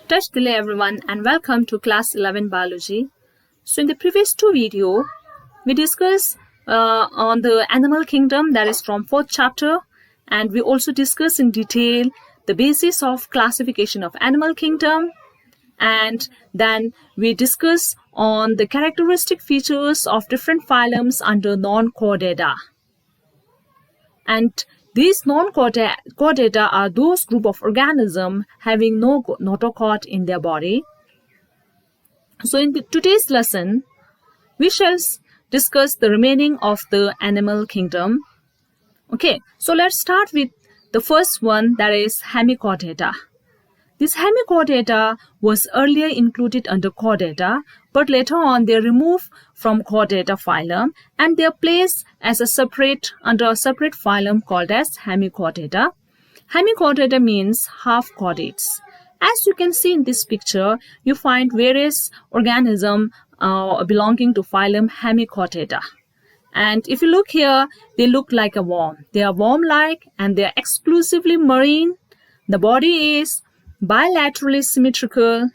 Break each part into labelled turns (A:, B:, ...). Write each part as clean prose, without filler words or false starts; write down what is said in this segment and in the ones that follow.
A: Touch Dile everyone and welcome to class 11 biology. So in the previous two video, we discussed on the animal kingdom, that is from 4th chapter, and we also discussed in detail the basis of classification of animal kingdom, and then we discussed on the characteristic features of different phylums under non-chordata. And these non-chordata are those group of organisms having no notochord in their body. So in today's lesson, we shall discuss the remaining of the animal kingdom. Okay, so let's start with the first one, that is hemichordata. This hemichordata was earlier included under chordata, but later on they are removed from chordata phylum and they are placed as under a separate phylum called as hemichordata. Hemichordata means half chordates. As you can see in this picture, you find various organisms belonging to phylum Hemichordata. And if you look here, they look like a worm. They are worm-like and they are exclusively marine. The body is bilaterally symmetrical,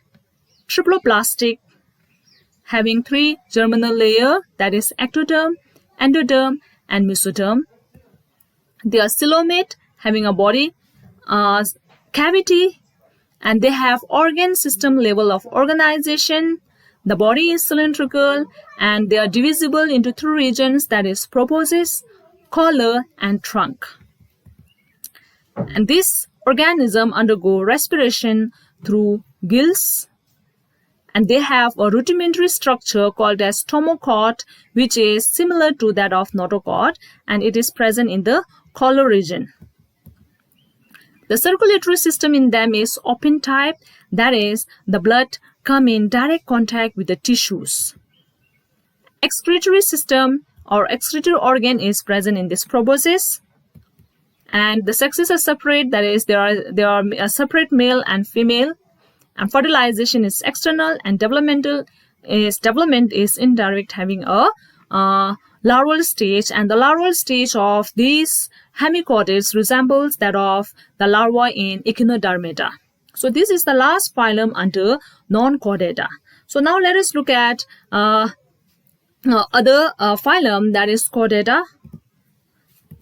A: triploplastic, having 3 germinal layers, that is ectoderm, endoderm, and mesoderm. They are coelomate, having a body cavity, and they have organ system level of organization. The body is cylindrical and they are divisible into 3 regions, that is proboscis, collar, and trunk. And this organism undergo respiration through gills, and they have a rudimentary structure called as stomochord, which is similar to that of notochord, and it is present in the collar region. The circulatory system in them is open type, that is, the blood come in direct contact with the tissues. Excretory system or excretory organ is present in this proboscis, and the sexes are separate, that is, there are a separate male and female, and fertilization is external, and development is indirect, having a larval stage, and the larval stage of these hemichordates resembles that of the larva in Echinodermata. So this is the last phylum under non-chordata. So now let us look at other phylum, that is chordata.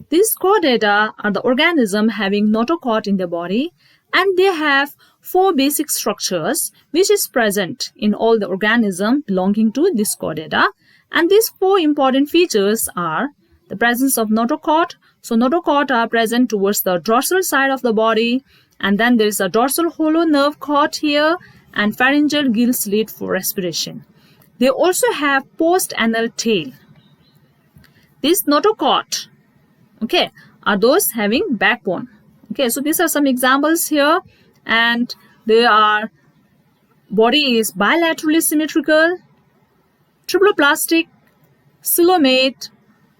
A: These chordata are the organism having notochord in their body, and they have 4 basic structures which is present in all the organisms belonging to this chordata. And these 4 important features are the presence of notochord. So notochord are present towards the dorsal side of the body, and then there is a dorsal hollow nerve cord here and pharyngeal gill slit for respiration. They also have post-anal tail. This notochord, okay, are those having backbone. Okay, so these are some examples here, and their body is bilaterally symmetrical, triploplastic, coelomate,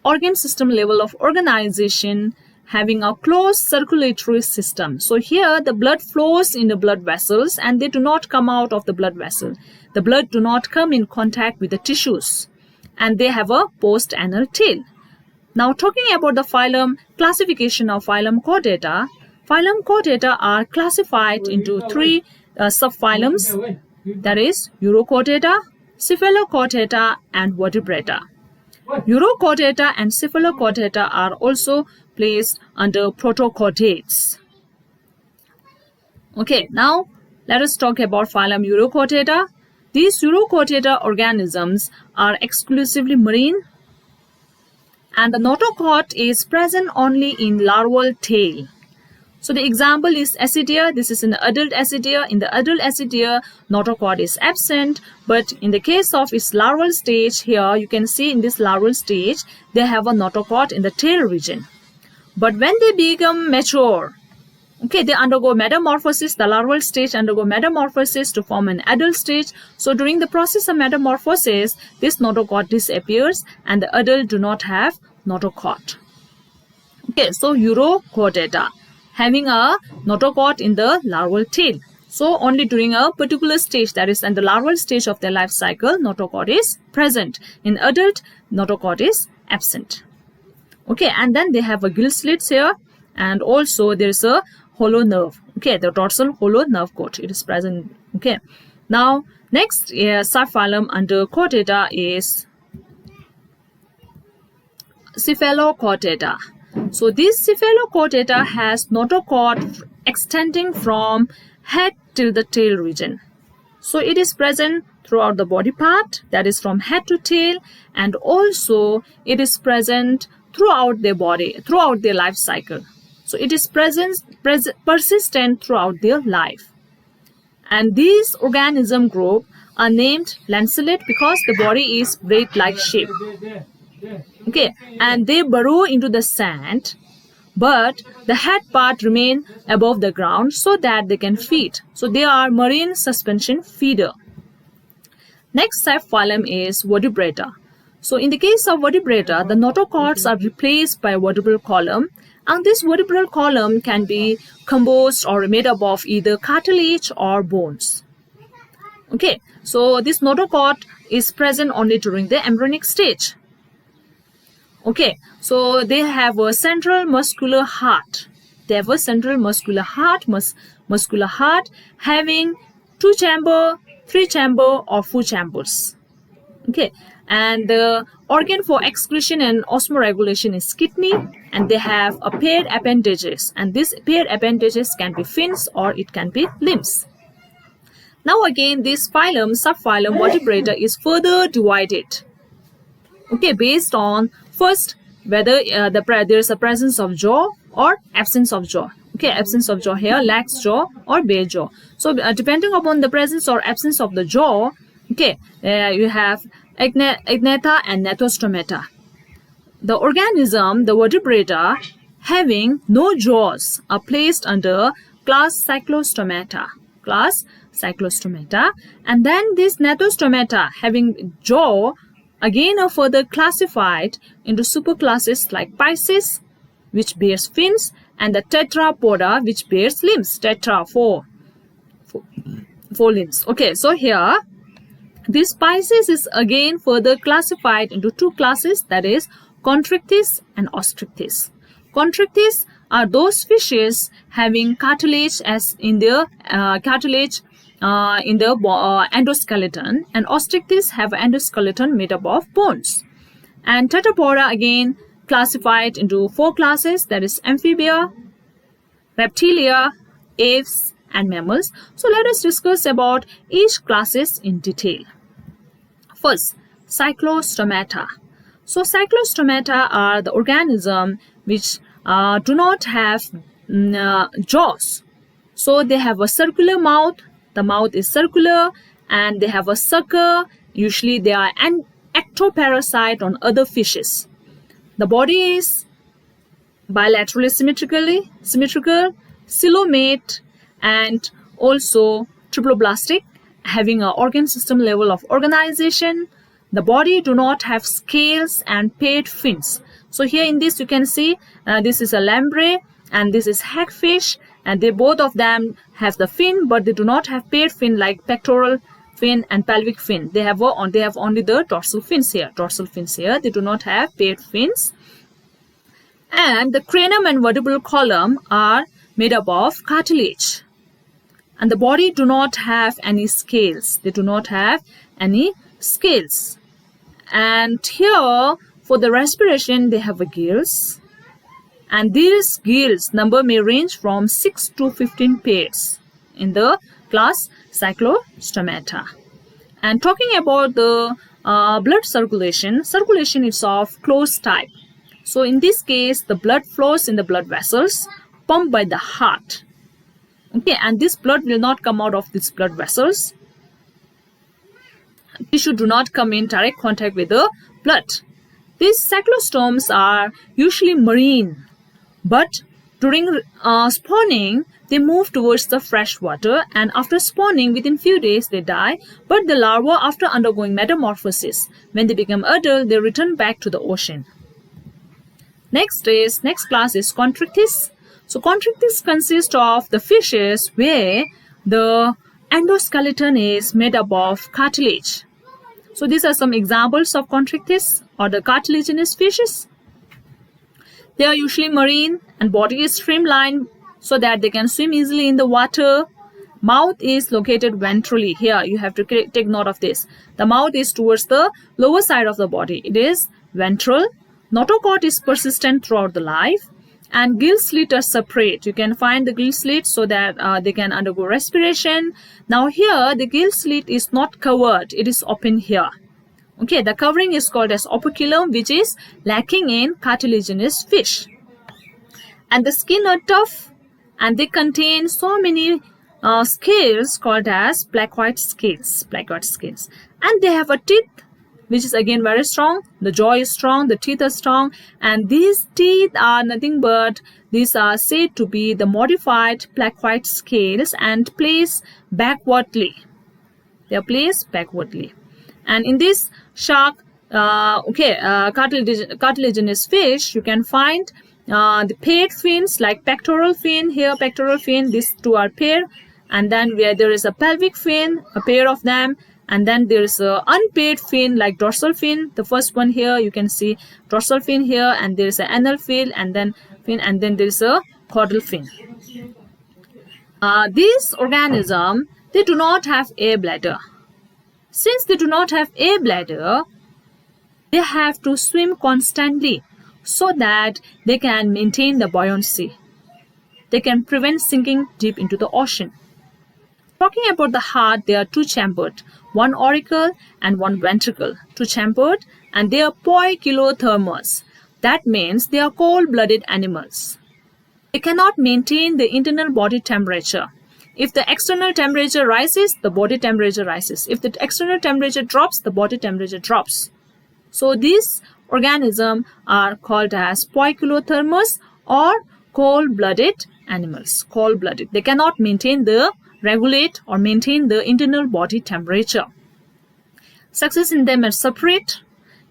A: organ system level of organization, having a closed circulatory system. So here the blood flows in the blood vessels and they do not come out of the blood vessel. The blood do not come in contact with the tissues, and they have a post-anal tail. Now talking about the phylum, classification of phylum chordata. Phylum chordata are classified into 3 subphylums, that is Urochordata, Cephalochordata, and Vertebrata. Urochordata and Cephalochordata are also placed under protochordates. Okay, now let us talk about phylum Urochordata. These Urochordata organisms are exclusively marine, and the notochord is present only in larval tail. So the example is Ascidia. This is in the adult Ascidia. In the adult Ascidia, notochord is absent, but in the case of its larval stage here, you can see in this larval stage, they have a notochord in the tail region. But when they become mature, okay, they undergo metamorphosis. The larval stage undergo metamorphosis to form an adult stage. So during the process of metamorphosis, this notochord disappears and the adult do not have notochord. Okay, so Urochordata, having a notochord in the larval tail. So only during a particular stage, that is in the larval stage of their life cycle, notochord is present. In adult, notochord is absent. Okay, and then they have a gill slits here, and also there is a hollow nerve. Okay, the dorsal hollow nerve cord, it is present Okay. Now, next subphylum under Chordata is Cephalochordata. So this Cephalochordata has notochord extending from head till the tail region. So it is present throughout the body part, that is from head to tail, and also it is present throughout their body, throughout their life cycle. So it is persistent throughout their life. And these organism group are named lanceolate because the body is braid-like shape. Okay, and they burrow into the sand, but the head part remain above the ground so that they can feed. So they are marine suspension feeder. Next subphylum is Vertebrata. So in the case of Vertebrata, the notochords are replaced by a vertebral column, and this vertebral column can be composed or made up of either cartilage or bones. Okay, so this notochord is present only during the embryonic stage. Okay, so they have a central muscular heart. They have a central muscular heart, muscular heart having 2 chamber, 3 chamber, or 4 chambers. Okay, and the organ for excretion and osmoregulation is kidney, and they have a paired appendages, and these paired appendages can be fins or it can be limbs. Now again, this subphylum Vertebrata is further divided. Okay, based on first whether there is a presence of jaw or absence of jaw. Okay, absence of jaw here, lax jaw or bare jaw. So depending upon the presence or absence of the jaw, okay, you have agnatha and gnathostomata. The organism, the Vertebrata, having no jaws are placed under class Cyclostomata. And then this Gnathostomata having jaw again are further classified into superclasses like Pisces, which bears fins, and the Tetrapoda, which bears limbs. Tetra, four limbs. Okay, so here this Pisces is again further classified into 2 classes, that is Contrichthys and Ostrichthys. Contrichthys are those fishes having cartilage as in their endoskeleton, and Ostrichthys have endoskeleton made up of bones. And Tetrapoda again classified into 4 classes, that is Amphibia, Reptilia, Aves, and Mammals. So let us discuss about each classes in detail. First, Cyclostomata. So Cyclostomata are the organism which do not have jaws. So they have a circular mouth. The mouth is circular, and they have a sucker. Usually they are an ectoparasite on other fishes. The body is bilaterally symmetrical, coelomate, and also triploblastic, having an organ system level of organization. The body do not have scales and paired fins. So here in this you can see this is a lamprey and this is hagfish, and they both of them have the fin, but they do not have paired fin like pectoral fin and pelvic fin. They have only the dorsal fins here. They do not have paired fins. And the cranium and vertebral column are made up of cartilage. And the body do not have any scales. They do not have any scales. And here for the respiration they have a gills. And these gills number may range from 6 to 15 pairs in the class Cyclostomata. And talking about the blood circulation is of closed type. So in this case, the blood flows in the blood vessels pumped by the heart. Okay, and this blood will not come out of these blood vessels. Tissue do not come in direct contact with the blood. These cyclostomes are usually marine, but during spawning, they move towards the fresh water, and after spawning, within few days they die. But the larvae, after undergoing metamorphosis, when they become adult, they return back to the ocean. Next class is Contrichthys. So Contrichthys consists of the fishes where the endoskeleton is made up of cartilage. So these are some examples of Contrichthys or the cartilaginous fishes. They are usually marine and body is streamlined so that they can swim easily in the water. mouth is located ventrally. Here you have to take note of this. The mouth is towards the lower side of the body. It is ventral. Notochord is persistent throughout the life, and gill slit are separate. You can find the gill slit so that they can undergo respiration. Now here the gill slit is not covered, it is open here. Okay, the covering is called as operculum, which is lacking in cartilaginous fish. And the skin are tough, and they contain so many scales called as placoid scales. And they have a teeth which is again very strong. The jaw is strong, the teeth are strong, and these teeth are nothing but, these are said to be the modified placoid scales and placed backwardly. They are placed backwardly. And in this shark, cartilaginous fish, you can find the paired fins like pectoral fin. Here pectoral fin, these two are paired, and then where there is a pelvic fin, a pair of them, and then there is a unpaired fin like dorsal fin. The first one here you can see dorsal fin here, and there is an anal fin, and then there is a caudal fin. These organisms, they do not have air bladder. Since they do not have air bladder, they have to swim constantly so that they can maintain the buoyancy. They can prevent sinking deep into the ocean. Talking about the heart, they are two-chambered, one auricle and one ventricle, two-chambered, and they are poikilothermous. That means they are cold-blooded animals. They cannot maintain the internal body temperature. If the external temperature rises, the body temperature rises. If the external temperature drops, the body temperature drops. So these organisms are called as poikilothermous or cold-blooded animals. Cold-blooded. They cannot regulate or maintain the internal body temperature. Sexes in them are separate.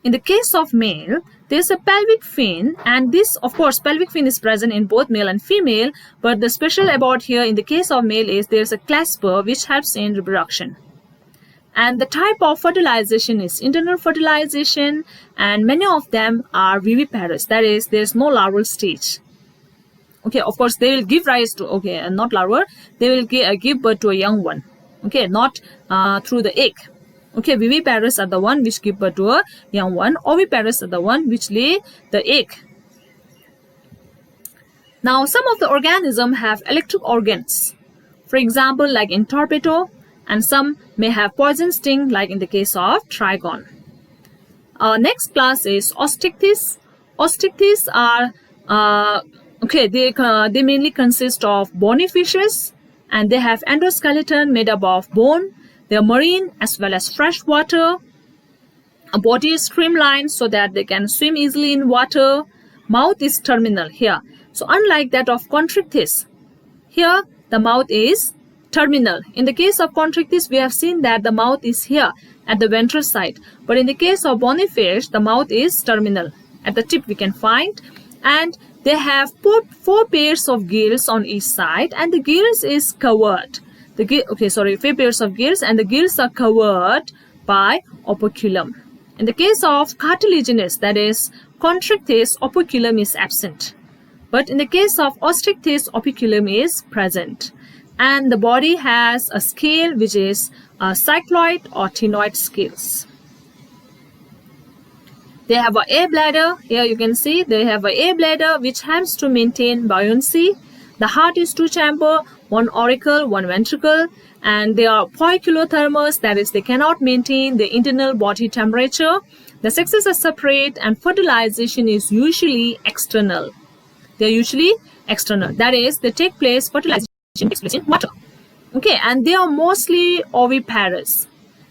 A: In the case of male, there is a pelvic fin, and this, of course, pelvic fin is present in both male and female, but the special about here in the case of male is there is a clasper which helps in reproduction. And the type of fertilization is internal fertilization, and many of them are viviparous, that is, there is no larval stage. Okay, of course, they will give rise to, not larval, they will give birth to a young one. Okay, not through the egg. Okay, viviparous are the one which give birth to a young one. Oviparous are the one which lay the egg. Now, some of the organisms have electric organs. For example, like in torpedo, and some may have poison sting, like in the case of trigon. Next class is Osteichthyes. Osteichthyes are they mainly consist of bony fishes, and they have endoskeleton made up of bone. They are marine as well as freshwater. A body is streamlined so that they can swim easily in water. Mouth is terminal here. So unlike that of Contrichthyes, here the mouth is terminal. In the case of Contrichthyes, we have seen that the mouth is here at the ventral side. But in the case of bony fish, the mouth is terminal. At the tip we can find. And they have 4 pairs of gills on each side, and the gills is covered. 4 pairs of gills, and the gills are covered by operculum. In the case of cartilaginous, that is Contrichthyes, operculum is absent. But in the case of Osteichthyes, operculum is present. And the body has a scale which is a cycloid or ctenoid scales. They have an air bladder. Here you can see they have an air bladder which helps to maintain buoyancy. The heart is two-chamber, one auricle, one ventricle, and they are poikilothermous, that is, they cannot maintain the internal body temperature. The sexes are separate, and fertilization is usually external. They are usually external, that is, fertilization takes place in water. Okay, and they are mostly oviparous.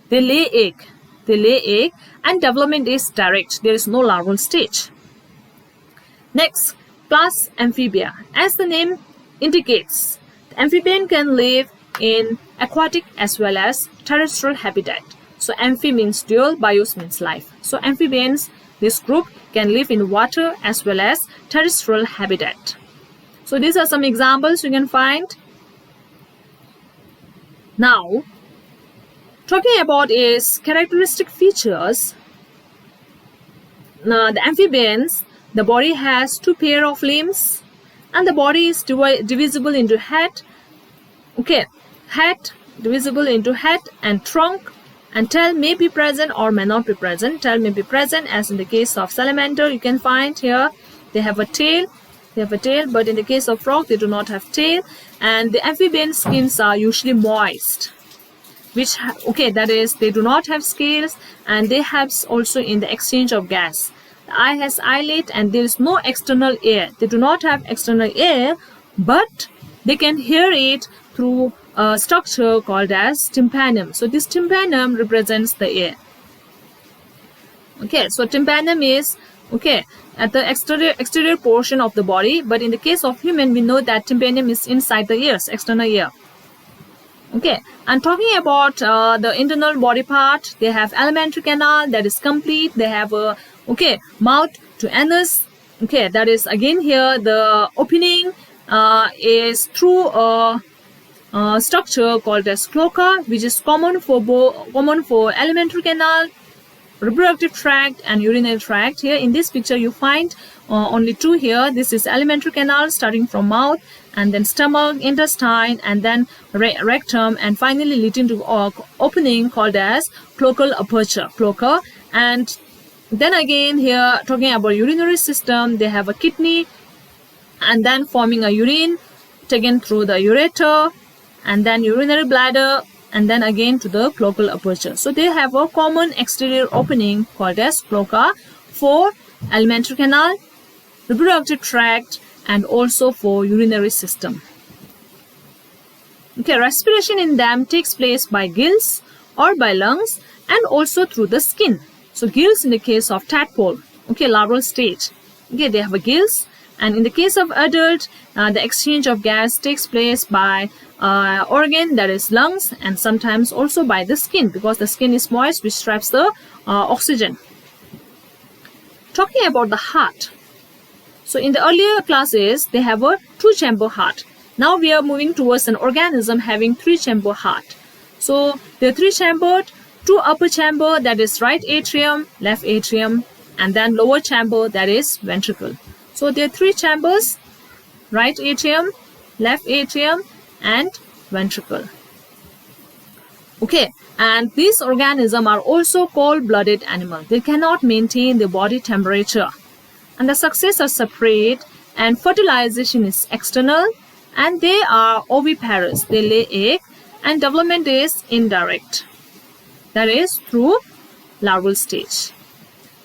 A: They lay egg, and development is direct. There is no larval stage. Next, class Amphibia. As the name indicates, the amphibian can live in aquatic as well as terrestrial habitat. So amphi means dual, bios means life. So amphibians, this group, can live in water as well as terrestrial habitat. So these are some examples you can find. Now, talking about its characteristic features, the amphibians, the body has 2 pairs of limbs, and the body is divisible into head, head, divisible into head and trunk, and tail may be present or may not be present. Tail may be present, as in the case of salamander. You can find here they have a tail. But in the case of frog, they do not have tail. And the amphibian skins are usually moist, which that is, they do not have scales, and they helps also in the exchange of gas. The eye has eyelid, and there is no external air. They do not have external air, but they can hear it through a structure called as tympanum. So this tympanum represents the air. Okay, so tympanum is at the exterior portion of the body, but in the case of human, we know that tympanum is inside the ears, external ear. Okay, and talking about the internal body part, they have alimentary canal that is complete. They have a mouth to anus. Okay, that is again here the opening is through a structure called as cloaca, which is common for alimentary canal, reproductive tract, and urinary tract. Here in this picture you find only two here. This is alimentary canal starting from mouth, and then stomach, intestine, and then rectum, and finally leading to opening called as cloacal aperture, cloaca. And then again here talking about urinary system, they have a kidney, and then forming a urine taken through the ureter, and then urinary bladder, and then again to the cloacal aperture. So they have a common exterior opening called as cloaca for alimentary canal, reproductive tract, and also for urinary system. Okay, respiration in them takes place by gills or by lungs, and also through the skin. So gills in the case of tadpole, larval stage. They have a gills, and in the case of adult, the exchange of gas takes place by organ, that is lungs, and sometimes also by the skin, because the skin is moist, which traps the oxygen. Talking about the heart. So in the earlier classes, they have a two-chamber heart. Now we are moving towards an organism having three-chamber heart. So they're three-chambered, two upper chamber, that is right atrium, left atrium, and then lower chamber, that is ventricle. So there are three chambers: right atrium, left atrium, and ventricle. Okay, and these organisms are also cold-blooded animals. They cannot maintain their body temperature, and the sexes are separate, and fertilization is external, and they are oviparous. They lay egg, and development is indirect, that is through larval stage.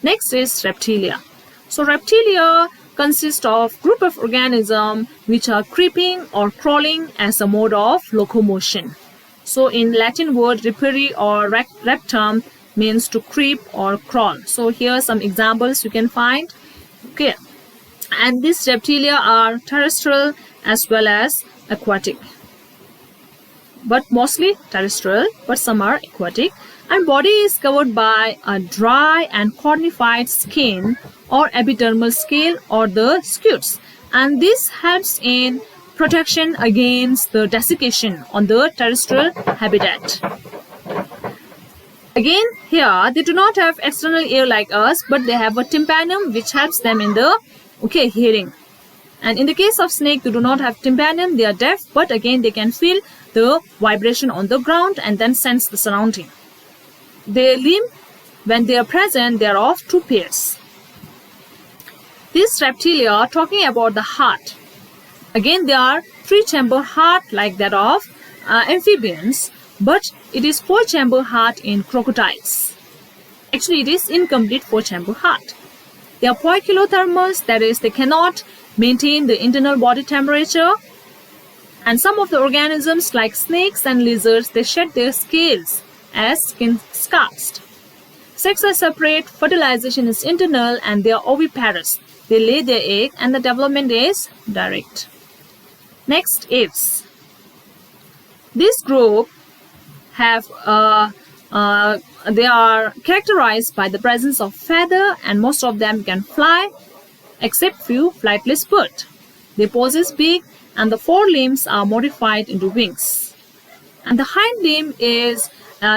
A: Next is reptilia. So reptilia consist of group of organisms which are creeping or crawling as a mode of locomotion. So in Latin word ripere or reptum means to creep or crawl. So here are some examples you can find. Okay, and these reptilia are terrestrial as well as aquatic, but mostly terrestrial, but some are aquatic. And body is covered by a dry and cornified skin or epidermal scale or the scutes, and this helps in protection against the desiccation on the terrestrial habitat. Again here they do not have external ear like us, but they have a tympanum which helps them in the hearing. And in the case of snake, they do not have tympanum, they are deaf, but again they can feel the vibration on the ground and then sense the surrounding. Their limb, when they are present, they are of two pairs. These reptilia, talking about the heart, again they are three-chamber heart like that of amphibians, but it is four-chamber heart in crocodiles. Actually, it is incomplete four-chamber heart. They are poikilothermous, that is, they cannot maintain the internal body temperature. And some of the organisms like snakes and lizards, they shed their scales as skin scars. Sexes are separate, fertilization is internal, and they are oviparous. They lay their egg and the development is direct. Next, aves. This group have they are characterized by the presence of feather, and most of them can fly, except few flightless birds. They possess beak, and the forelimbs are modified into wings. And the hind limb is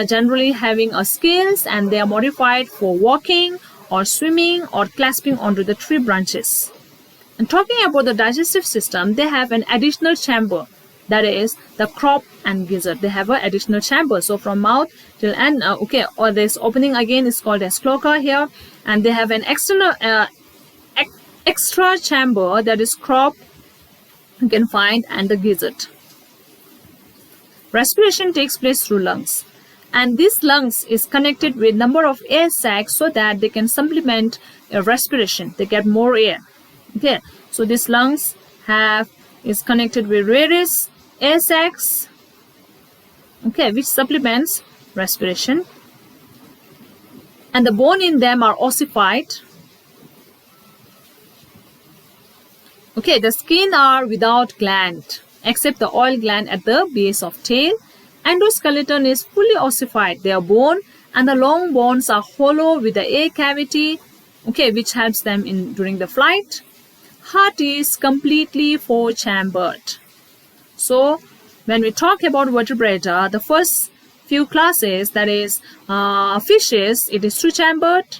A: generally having a scales, and they are modified for walking or swimming or clasping onto the tree branches. And talking about the digestive system, they have an additional chamber that is the crop and gizzard. They have an additional chamber. So from mouth till end, or this opening again is called as cloaca here, and they have an external extra chamber, that is crop, you can find, and the gizzard. Respiration takes place through lungs, and this lungs is connected with number of air sacs so that they can supplement respiration. They get more air. Okay, so this lungs is connected with various air sacs, okay, which supplements respiration, and the bone in them are ossified. Okay, the skin are without gland except the oil gland at the base of tail. Endoskeleton is fully ossified. Their bone and the long bones are hollow with the air cavity, okay, which helps them in during the flight. Heart is completely four-chambered. So when we talk about vertebrata, the first few classes, that is fishes, it is three-chambered.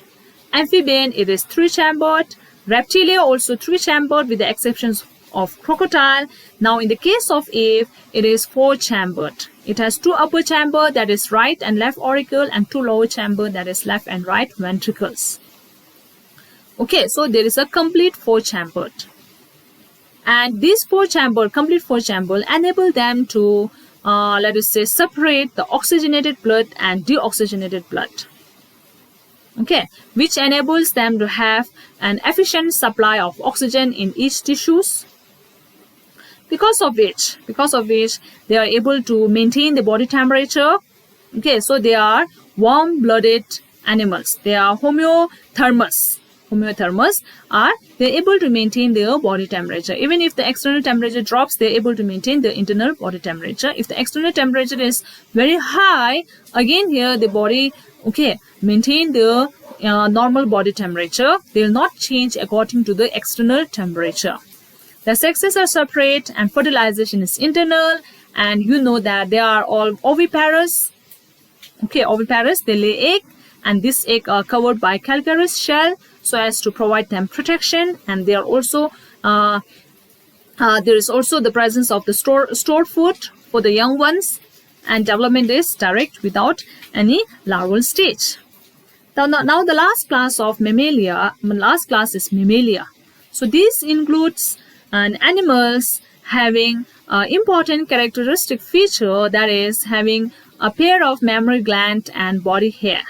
A: Amphibian, it is three-chambered. Reptilia also three-chambered with the exceptions of crocodile. Now in the case of ape, it is four-chambered. It has two upper chamber, that is right and left auricle, and two lower chamber, that is left and right ventricles. Okay, so there is a complete four-chambered. And these complete four-chamber enable them to, let us say, separate the oxygenated blood and deoxygenated blood. Okay, which enables them to have an efficient supply of oxygen in each tissues. Because of which they are able to maintain the body temperature. Okay, so they are warm-blooded animals. They are homeothermous. Homeothermous are they're able to maintain their body temperature. Even if the external temperature drops, they're able to maintain the internal body temperature. If the external temperature is very high, again here the body, okay, maintain the normal body temperature. They will not change according to the external temperature. The sexes are separate and fertilization is internal, and you know that they are all oviparous. Okay, oviparous, they lay egg, and this egg are covered by calcareous shell so as to provide them protection, and they are also there is also the presence of the stored food for the young ones, and development is direct without any larval stage. Now the last class of mammalia, is mammalia. So this includes animals having important characteristic feature, that is having a pair of mammary gland and body hair.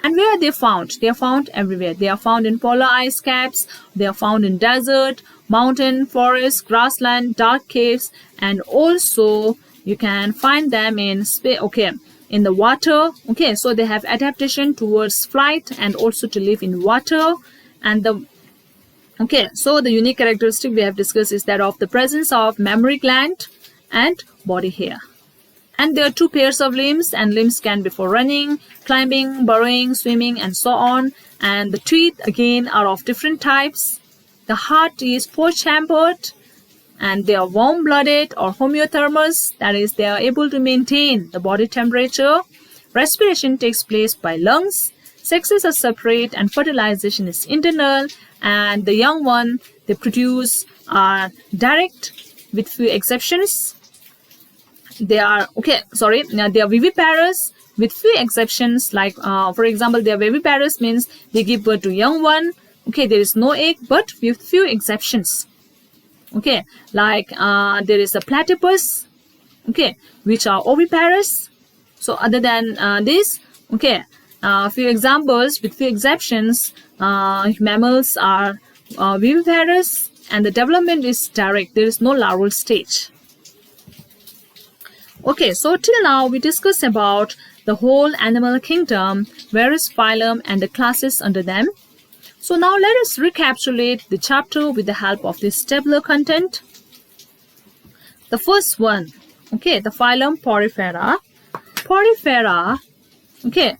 A: And where are they found? They are found everywhere. They are found in polar ice caps, they are found in desert, mountain, forest, grassland, dark caves, and also you can find them in in the water. Okay, so they have adaptation towards flight and also to live in water. And so the unique characteristic we have discussed is that of the presence of mammary gland and body hair. And there are two pairs of limbs, and limbs can be for running, climbing, burrowing, swimming, and so on. And the teeth again are of different types. The heart is four-chambered, and they are warm-blooded or homeothermous, that is they are able to maintain the body temperature. Respiration takes place by lungs. Sexes are separate and fertilization is internal, and the young one they produce are direct with few exceptions. They are they are viviparous with few exceptions, like for example, they are viviparous means they give birth to young one. Okay, there is no egg, but with few exceptions. Okay, like there is a platypus, okay, which are oviparous. So other than this, okay, few examples with few exceptions, mammals are viviparous, and the development is direct. There is no larval stage. Okay, so till now we discussed about the whole animal kingdom, various phylum and the classes under them. So now let us recapitulate the chapter with the help of this tabular content. The first one, okay, the phylum Porifera. Porifera, okay,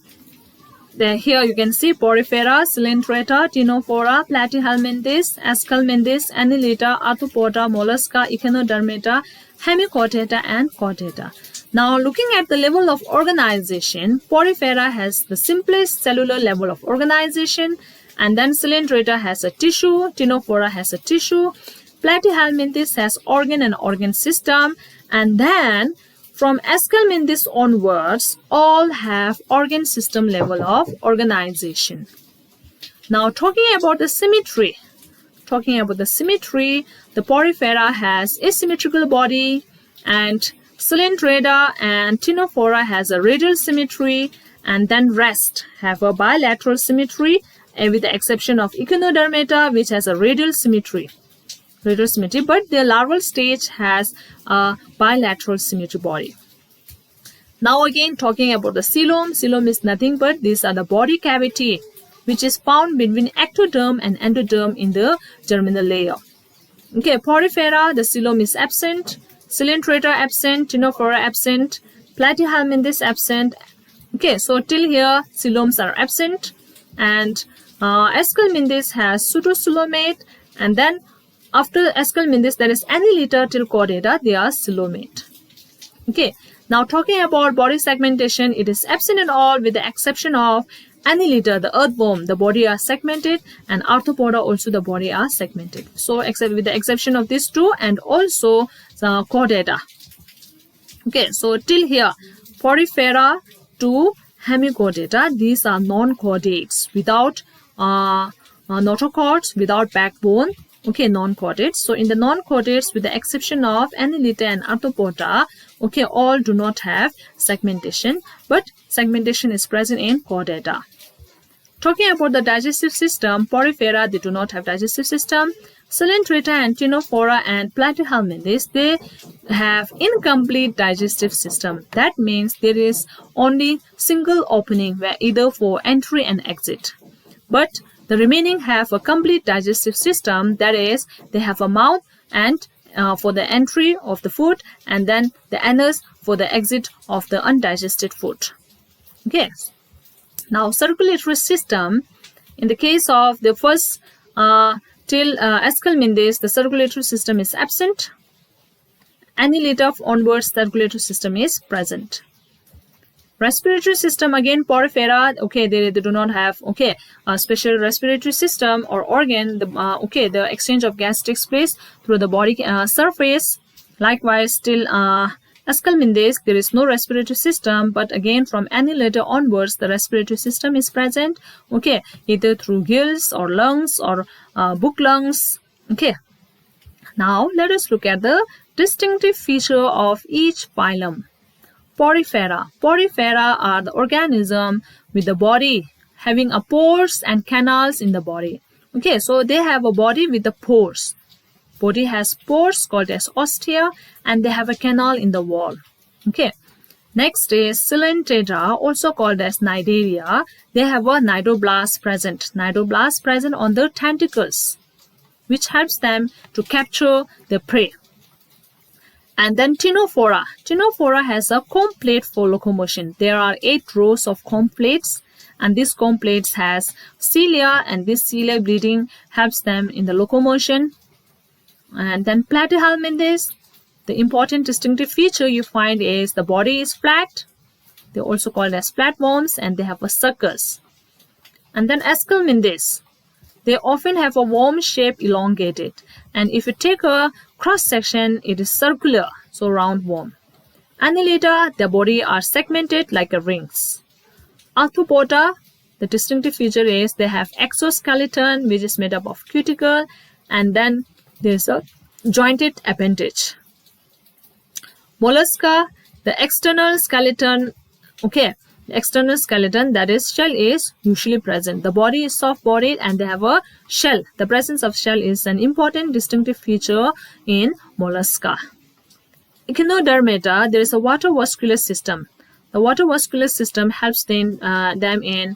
A: here you can see Porifera, Coelenterata, Ctenophora, Platyhelminthes, Esculmenthes, Annelida, Arthropoda, Mollusca, Echinodermata, Hemichordata, and Chordata. Now looking at the level of organization, Porifera has the simplest cellular level of organization, and then Coelenterata has a tissue, Ctenophora has a tissue, Platyhelminthes has organ and organ system, and then from Aschelminthis onwards, all have organ system level of organization. Now talking about the symmetry. The Porifera has asymmetrical body, and Coelenterata and Ctenophora has a radial symmetry, and then rest have a bilateral symmetry, with the exception of Echinodermata, which has a radial symmetry, but the larval stage has a bilateral symmetry body. Now again talking about the coelom. Coelom is nothing but these are the body cavity which is found between ectoderm and endoderm in the germinal layer. Okay, Porifera, the coelom is absent, Coelenterata absent, Ctenophora absent, Platyhelminthes absent. Okay, so till here coeloms are absent, and Aschelminthis has pseudocoelomate, and then after Aschelminthis there is Annelida till Chordata, they are coelomate. Okay, now talking about body segmentation, it is absent in all with the exception of Annelida, the earthworm, the body are segmented, and Arthropoda also the body are segmented. So except with the exception of these two, and also the Chordata. Okay, so till here Porifera to Hemichordata, these are non-chordates without notochords, without backbone. Okay, non-chordates. So in the non-chordates, with the exception of Annelida and Arthropoda, okay, all do not have segmentation, but segmentation is present in Chordata. Talking about the digestive system, Porifera, they do not have digestive system. Coelenterata and Ctenophora and Platyhelminthes, they have incomplete digestive system. That means there is only single opening where either for entry and exit. But the remaining have a complete digestive system, that is, they have a mouth and for the entry of the food, and then the anus for the exit of the undigested food. Okay. Now circulatory system, in the case of the first till Aschelminthis, the circulatory system is absent. Annelida onwards, circulatory system is present. Respiratory system, again Porifera, okay, they do not have a special respiratory system or organ. The exchange of gas takes place through the body surface. Likewise, till Aschelminthis, there is no respiratory system, but again from Annelida onwards, the respiratory system is present. Okay, either through gills or lungs or book lungs. Okay. Now let us look at the distinctive feature of each phylum. Porifera. Porifera are the organism with the body having a pores and canals in the body. Okay, so they have a body with the pores. Body has pores called as ostia, and they have a canal in the wall. Okay. Next is Coelenterata, also called as Cnidaria. They have a cnidoblast present. Cnidoblast present on the tentacles, which helps them to capture the prey. And then Ctenophora. Ctenophora has a comb plate for locomotion. There are 8 rows of comb plates, and this comb plates has cilia, and this cilia bleeding helps them in the locomotion. And then Platyhelminthes, the important distinctive feature you find is the body is flat. They're also called as flatworms, and they have a suckers. And then Aschelminthis, they often have a worm shape elongated, and if you take a cross section, it is circular, so round worm. Annelida, their body are segmented like a rings. Arthropoda, the distinctive feature is they have exoskeleton, which is made up of cuticle, and then there's a jointed appendage. Mollusca, the external skeleton, the external skeleton, that is shell, is usually present. The body is soft-bodied and they have a shell. The presence of shell is an important distinctive feature in Mollusca. Echinodermata, there is a water-vascular system. The water-vascular system helps them in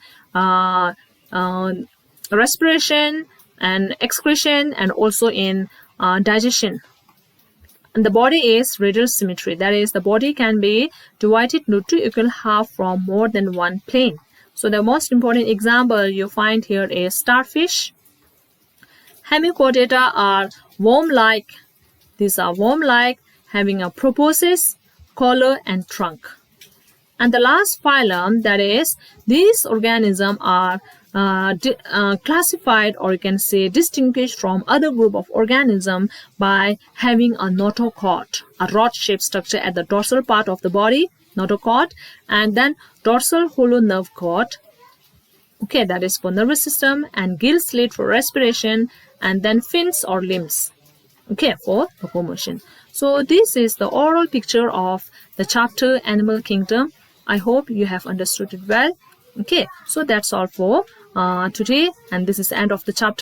A: respiration and excretion, and also in digestion. And the body is radial symmetry. That is, the body can be divided into 2 equal halves from more than one plane. So the most important example you find here is starfish. Hemichordata are worm-like. These are worm-like, having a proboscis, collar, and trunk. And the last phylum, that is, these organisms are classified, or you can say distinguished from other group of organism by having a notochord, a rod-shaped structure at the dorsal part of the body, notochord, and then dorsal hollow nerve cord. Okay, that is for nervous system, and gill slit for respiration, and then fins or limbs, okay, for locomotion. So this is the overall picture of the chapter Animal Kingdom. I hope you have understood it well. Okay, so that's all for today, and this is the end of the chapter.